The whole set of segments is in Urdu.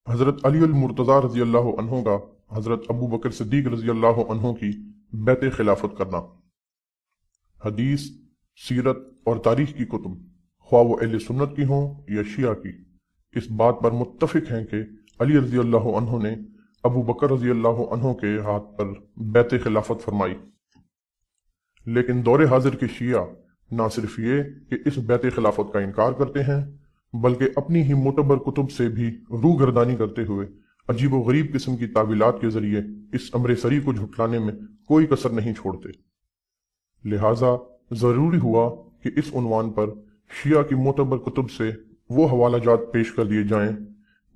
حضرت علی المرتضیٰ رضی اللہ عنہ کا حضرت ابو بکر صدیق رضی اللہ عنہ کی بیعت خلافت کرنا۔ حدیث، سیرت اور تاریخ کی کتب، خواہ وہ اہل سنت کی ہوں یا شیعہ کی، اس بات پر متفق ہیں کہ علی رضی اللہ عنہ نے ابو بکر رضی اللہ عنہ کے ہاتھ پر بیعت خلافت فرمائی۔ لیکن دور حاضر کے شیعہ نہ صرف یہ کہ اس بیعت خلافت کا انکار کرتے ہیں، بلکہ اپنی ہی معتبر کتب سے بھی روگردانی کرتے ہوئے عجیب و غریب قسم کی تعویلات کے ذریعے اس امر سری کو جھٹلانے میں کوئی کسر نہیں چھوڑتے۔ لہٰذا ضروری ہوا کہ اس عنوان پر شیعہ کی معتبر کتب سے وہ حوالہ جات پیش کر دیے جائیں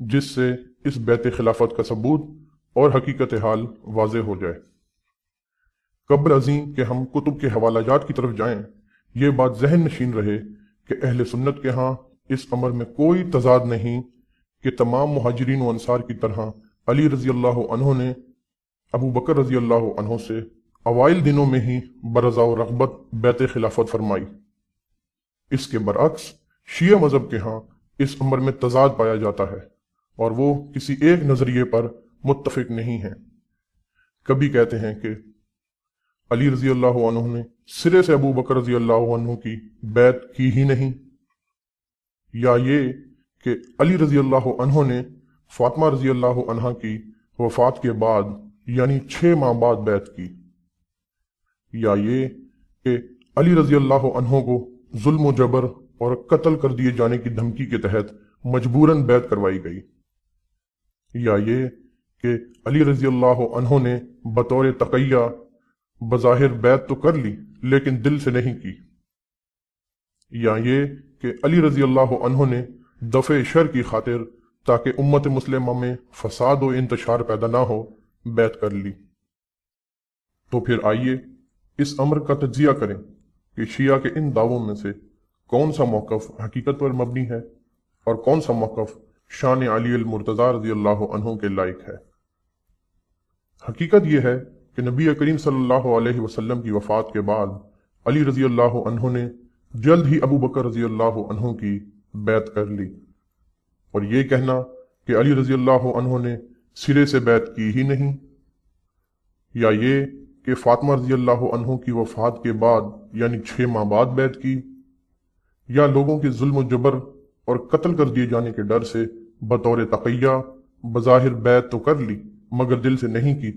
جس سے اس بیعت خلافت کا ثبوت اور حقیقت حال واضح ہو جائے۔ قبل ازیں کہ ہم کتب کے حوالہ جات کی طرف جائیں، یہ بات ذہن نشین رہے کہ اہل سنت کے ہاں اس امر میں کوئی تضاد نہیں کہ تمام مہاجرین و انصار کی طرح علی رضی اللہ عنہ نے ابو بکر رضی اللہ عنہ سے اوائل دنوں میں ہی برضا و رغبت بیعت خلافت فرمائی۔ اس کے برعکس شیعہ مذہب کے ہاں اس امر میں تضاد پایا جاتا ہے اور وہ کسی ایک نظریے پر متفق نہیں ہیں۔ کبھی کہتے ہیں کہ علی رضی اللہ عنہ نے سرے سے ابو بکر رضی اللہ عنہ کی بیعت کی ہی نہیں، یا یہ کہ علی رضی اللہ عنہ نے فاطمہ رضی اللہ عنہ کی وفات کے بعد یعنی 6 ماہ بعد بیعت کی، یا یہ کہ علی رضی اللہ عنہ کو ظلم و جبر اور قتل کر دیے جانے کی دھمکی کے تحت مجبوراً بیعت کروائی گئی، یا یہ کہ علی رضی اللہ عنہ نے بطور تقیہ بظاہر بیعت تو کر لی لیکن دل سے نہیں کی، یا یہ کہ علی رضی اللہ عنہ نے دفع شر کی خاطر تاکہ امت مسلمہ میں فساد و انتشار پیدا نہ ہو بیعت کر لی۔ تو پھر آئیے اس امر کا تجزیہ کریں کہ شیعہ کے ان دعووں میں سے کون سا موقف حقیقت پر مبنی ہے اور کون سا موقف شان علی المرتضیٰ رضی اللہ عنہ کے لائق ہے۔ حقیقت یہ ہے کہ نبی کریم صلی اللہ علیہ وسلم کی وفات کے بعد علی رضی اللہ عنہ نے جلد ہی ابو بکر رضی اللہ عنہ کی بیعت کر لی، اور یہ کہنا کہ علی رضی اللہ عنہ نے سرے سے بیعت کی ہی نہیں، یا یہ کہ فاطمہ رضی اللہ عنہ کی وفات کے بعد یعنی 6 ماہ بعد بیعت کی، یا لوگوں کے ظلم و جبر اور قتل کر دیے جانے کے ڈر سے بطور تقیہ بظاہر بیعت تو کر لی مگر دل سے نہیں کی،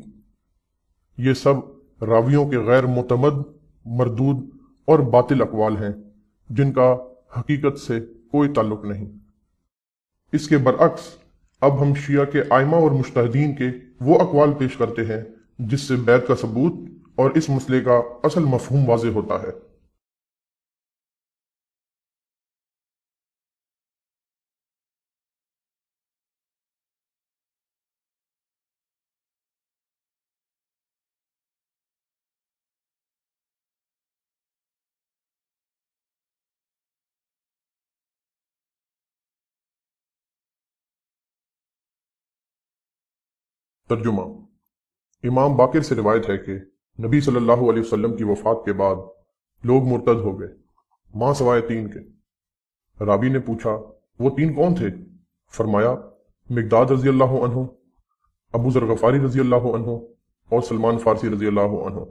یہ سب راویوں کے غیر معتمد، مردود اور باطل اقوال ہیں جن کا حقیقت سے کوئی تعلق نہیں۔ اس کے برعکس اب ہم شیعہ کے ائمہ اور مجتہدین کے وہ اقوال پیش کرتے ہیں جس سے بیعت کا ثبوت اور اس مسئلے کا اصل مفہوم واضح ہوتا ہے۔ ترجمہ۔ امام باقر سے روایت ہے کہ نبی صلی اللہ علیہ وسلم کی وفات کے بعد لوگ مرتد ہو گئے، ماں سوائے 3 کے۔ راوی نے پوچھا وہ 3 کون تھے؟ فرمایا مقداد رضی اللہ عنہ، ابو ذر غفاری رضی اللہ عنہ اور سلمان فارسی رضی اللہ عنہ۔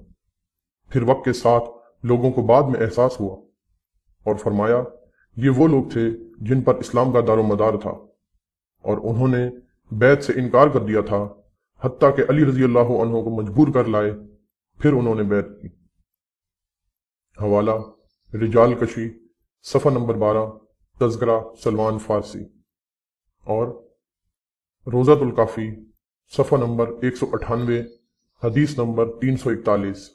پھر وقت کے ساتھ لوگوں کو بعد میں احساس ہوا اور فرمایا یہ وہ لوگ تھے جن پر اسلام کا دار و مدار تھا، اور انہوں نے بیعت سے انکار کر دیا تھا حتیٰ کہ علی رضی اللہ عنہ کو مجبور کر لائے، پھر انہوں نے بیعت کی۔ حوالہ رجال کشی، صفحہ نمبر 12، تذکرہ سلمان فارسی، اور روضۃ الکافی، صفحہ نمبر 198، حدیث نمبر 341،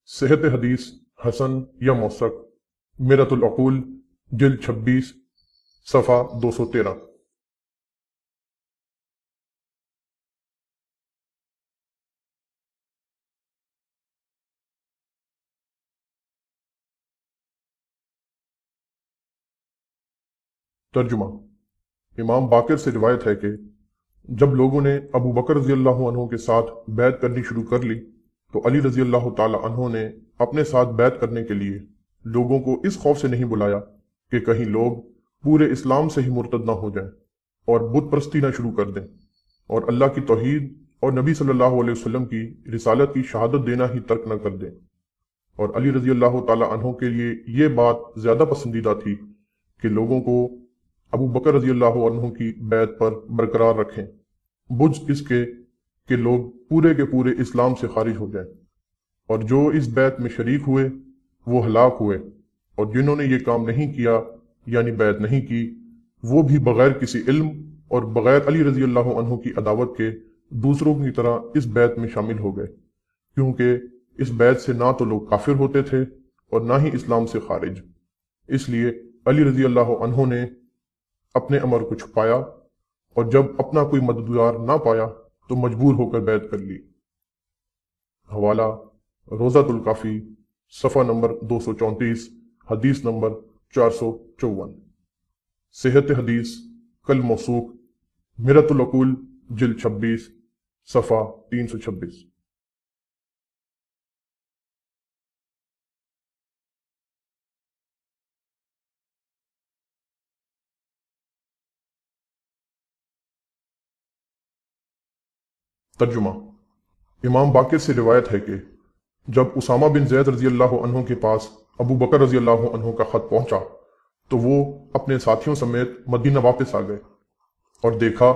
صحت حدیث حسن یا موثق، میرۃ العقول، جلد 26، صفحہ 213۔ ترجمہ۔ امام باقر سے روایت ہے کہ جب لوگوں نے ابو بکر رضی اللہ عنہ کے ساتھ بیعت کرنی شروع کر لی تو علی رضی اللہ تعالی عنہ نے اپنے ساتھ بیعت کرنے کے لیے لوگوں کو اس خوف سے نہیں بلایا کہ کہیں لوگ پورے اسلام سے ہی مرتد نہ ہو جائیں، اور بت پرستی نہ شروع کر دیں اور اللہ کی توحید اور نبی صلی اللہ علیہ وسلم کی رسالت کی شہادت دینا ہی ترک نہ کر دیں۔ اور علی رضی اللہ تعالی عنہ کے لیے یہ بات زیادہ پسندیدہ تھی کہ لوگوں کو ابو بکر رضی اللہ عنہ کی بیعت پر برقرار رکھیں، بجز اس کے کہ لوگ پورے کے پورے اسلام سے خارج ہو جائیں، اور جو اس بیعت میں شریک ہوئے وہ ہلاک ہوئے، اور جنہوں نے یہ کام نہیں کیا یعنی بیعت نہیں کی وہ بھی بغیر کسی علم اور بغیر علی رضی اللہ عنہ کی عداوت کے دوسروں کی طرح اس بیعت میں شامل ہو گئے، کیونکہ اس بیعت سے نہ تو لوگ کافر ہوتے تھے اور نہ ہی اسلام سے خارج۔ اس لیے علی رضی اللہ عنہ نے اپنے امر کو چھپایا، اور جب اپنا کوئی مددگار نہ پایا تو مجبور ہو کر بیعت کر لی۔ حوالہ روضۃ الکافی، صفحہ نمبر 234، حدیث نمبر 454۔ صحت حدیث کل موثوق، مرۃ العقول جلد 26، صفحہ 326۔ ترجمہ۔ امام باقر سے روایت ہے کہ جب اسامہ بن زید رضی اللہ عنہ کے پاس ابو بکر رضی اللہ عنہ کا خط پہنچا تو وہ اپنے ساتھیوں سمیت مدینہ واپس آ گئے اور دیکھا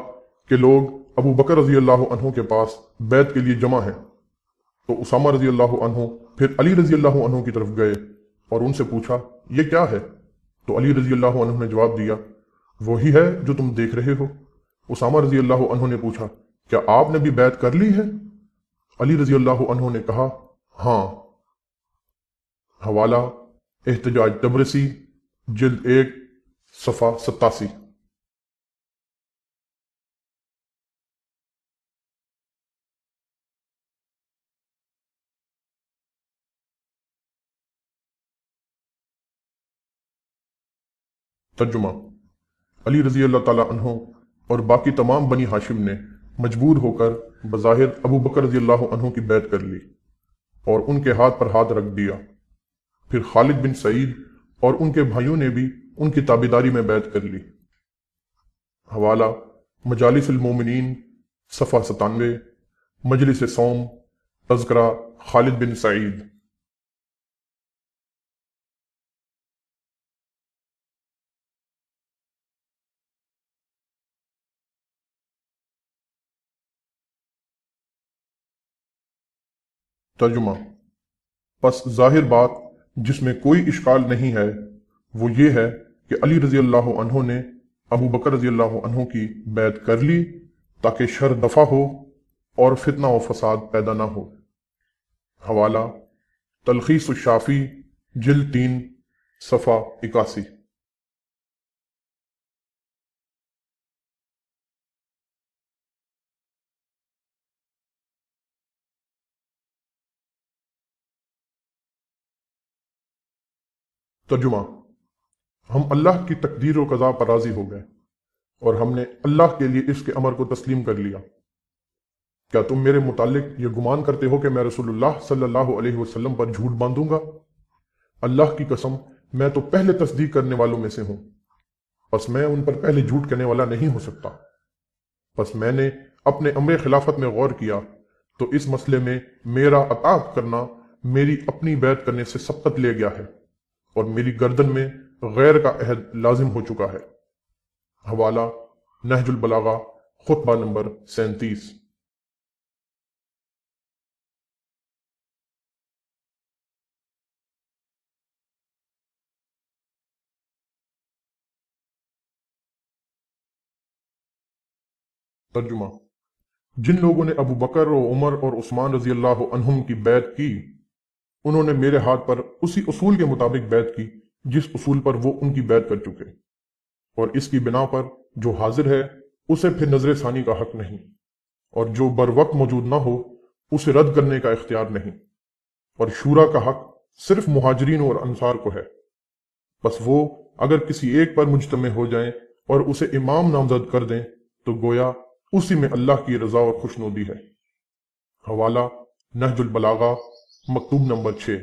کہ لوگ ابو بکر رضی اللہ عنہ کے پاس بیعت کے لیے جمع ہیں، تو اسامہ رضی اللہ عنہ پھر علی رضی اللہ عنہ کی طرف گئے اور ان سے پوچھا یہ کیا ہے؟ تو علی رضی اللہ عنہ نے جواب دیا وہی ہے جو تم دیکھ رہے ہو۔ اسامہ رضی اللہ عنہ نے پوچھا کیا آپ نے بھی بیعت کر لی ہے؟ علی رضی اللہ عنہ نے کہا ہاں۔ حوالہ احتجاج تبرسی جلد 1، صفحہ 87۔ ترجمہ۔ علی رضی اللہ تعالی عنہ اور باقی تمام بنی ہاشم نے مجبور ہو کر بظاہر ابو بکر رضی اللہ عنہ کی بیعت کر لی اور ان کے ہاتھ پر ہاتھ رکھ دیا۔ پھر خالد بن سعید اور ان کے بھائیوں نے بھی ان کی تابعداری میں بیعت کر لی۔ حوالہ مجالس المومنین، صفحہ 97، مجلس سوم، تذکرہ خالد بن سعید۔ ترجمہ۔ پس ظاہر بات جس میں کوئی اشکال نہیں ہے وہ یہ ہے کہ علی رضی اللہ عنہ نے ابو بکر رضی اللہ عنہ کی بیعت کر لی تاکہ شر دفع ہو اور فتنہ و فساد پیدا نہ ہو۔ حوالہ تلخیص الشافی جلد 3، صفحہ 81۔ ترجمہ۔ ہم اللہ کی تقدیر و قضا پر راضی ہو گئے اور ہم نے اللہ کے لیے اس کے امر کو تسلیم کر لیا۔ کیا تم میرے متعلق یہ گمان کرتے ہو کہ میں رسول اللہ صلی اللہ علیہ وسلم پر جھوٹ باندھوں گا؟ اللہ کی قسم میں تو پہلے تصدیق کرنے والوں میں سے ہوں، پس میں ان پر پہلے جھوٹ کہنے والا نہیں ہو سکتا۔ پس میں نے اپنے امر خلافت میں غور کیا تو اس مسئلے میں میرا اطاعت کرنا میری اپنی بیعت کرنے سے سبقت لے گیا ہے اور میری گردن میں غیر کا عہد لازم ہو چکا ہے۔ حوالہ نہج البلاغہ، خطبہ نمبر 37۔ ترجمہ۔ جن لوگوں نے ابو بکر و عمر اور عثمان رضی اللہ عنہم کی بیعت کی انہوں نے میرے ہاتھ پر اسی اصول کے مطابق بیعت کی جس اصول پر وہ ان کی بیعت کر چکے، اور اس کی بنا پر جو حاضر ہے اسے پھر نظر ثانی کا حق نہیں، اور جو بر وقت موجود نہ ہو اسے رد کرنے کا اختیار نہیں، اور شورا کا حق صرف مہاجرین اور انصار کو ہے۔ بس وہ اگر کسی ایک پر مجتمع ہو جائیں اور اسے امام نامزد کر دیں تو گویا اسی میں اللہ کی رضا اور خوشنودی ہے۔ حوالہ نہج البلاغہ، مکتوب نمبر 6۔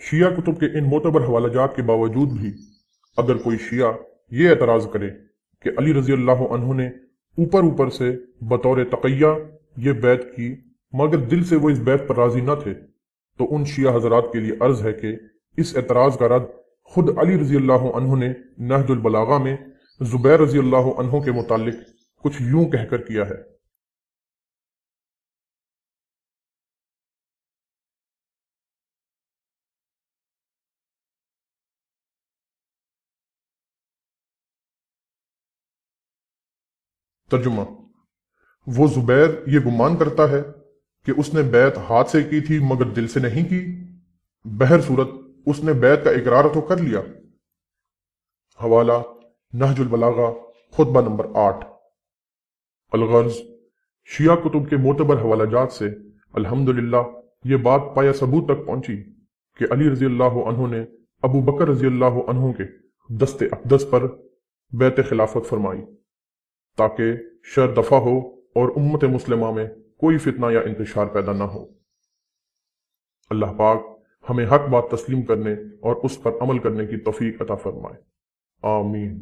شیعہ کتب کے ان معتبر حوالہ جات کے باوجود بھی اگر کوئی شیعہ یہ اعتراض کرے کہ علی رضی اللہ عنہ نے اوپر سے بطور تقیہ یہ بیعت کی، مگر دل سے وہ اس بیعت پر راضی نہ تھے، تو ان شیعہ حضرات کے لیے عرض ہے کہ اس اعتراض کا رد خود علی رضی اللہ عنہ نے نہج البلاغہ میں زبیر رضی اللہ عنہ کے متعلق کچھ یوں کہہ کر کیا ہے۔ ترجمہ: وہ زبیر یہ گمان کرتا ہے کہ اس نے بیعت ہاتھ سے کی تھی مگر دل سے نہیں کی، بہر صورت اس نے بیعت کا اقرار تو کر لیا۔ حوالہ: نہج البلاغہ، خطبہ نمبر 8۔ الغرض: شیعہ کتب کے معتبر حوالہ جات سے الحمدللہ یہ بات پایہ ثبوت تک پہنچی کہ علی رضی اللہ عنہ نے ابو بکر رضی اللہ عنہ کے دست اقدس پر بیعت خلافت فرمائی تاکہ شر دفع ہو اور امت مسلمہ میں کوئی فتنہ یا انتشار پیدا نہ ہو۔ اللہ پاک ہمیں حق بات تسلیم کرنے اور اس پر عمل کرنے کی توفیق عطا فرمائے، آمین۔